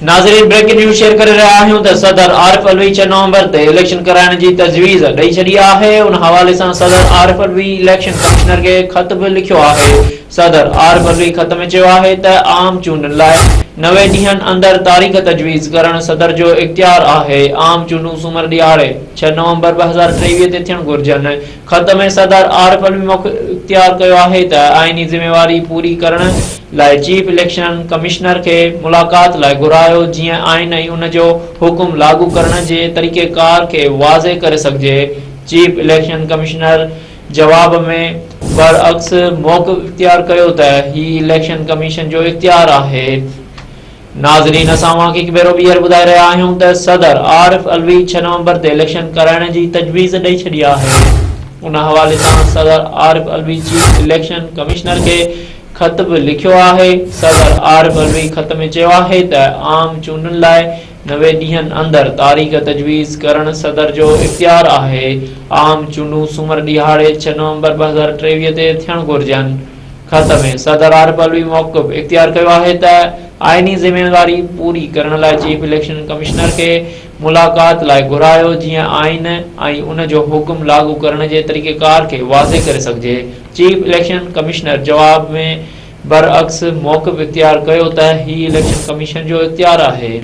नाज़रीन, breaking news share करे रहा आहियूं त सदर आरिफ अलवी 6 नवंबर ते इलेक्शन कराइण जी तजवीज़ ॾेई छॾी आहे। उन हवाले सां सदर आरिफ अलवी इलेक्शन कमिश्नर खे ख़त बि लिखियो आहे। सदर आरिफ अलवी ख़त में चयो आहे त आम चूंडनि लाइ 90 ॾींहनि अंदरि तारीख़ तजवीज़ करणु सदर जो इख्तियार आहे। आम चूंडूं सूमर ॾियारे 6 नवंबर 2023 ते थियणु घुरिजनि। ख़त में सदर आरिफ अलवी इख्तियार कयो आहे त आइनी ज़िम्मेवारी पूरी करण लाइ चीफ इलेक्शन कमिश्नर के मुलाक़ात लाइ घुरायो, जीअं आइन ऐं उन जो हुकुम लागू करण जे तरीक़ेकार के वाज़े करे सघिजे। चीफ इलेक्शन कमिश्नर जवाब में बरअक्स मौक़िफ़ इख्तियार कयो त ही इलेक्शन कमीशन जो इख्तियार आहे। नाज़रीन, असां हिकु भेरो ॿीहर ॿुधाए रहिया आहियूं त सदर आरिफ अलवी 6 नवंबर ते इलेक्शन कराइण जी तजवीज़ ॾेई छॾी आहे। उन हवाले सां सदर Arif Alvi chief election commissioner के ख़त बि लिखियो आहे। सदर आरिफ अलवी ख़त में चयो आहे त आम चूंडनि लाइ 90 ॾींहनि अंदरि तारीख़ तजवीज़ करणु सदर जो इख्तियार आहे। आम चूंडूं सूमर ॾियारे 6 नवंबर 2023 ते थियणु घुरिजनि। ख़त में सदर आरिफ अलवी मौक़िफ़ इख्तियार कयो आहे त आइनी ज़िम्मेवारी पूरी करण लाइ चीफ इलेक्शन कमिश्नर के मुलाक़ात लाइ घुरायो, जीअं आइन ऐं उन जो हुकुम लागू करण जे तरीक़ेकार के वाज़े करे सघिजे। चीफ इलेक्शन कमिश्नर जवाब में बरअक्स मौक़िफ़ इख्तियार कयो त ही इलेक्शन कमीशन जो इख्तियार आहे।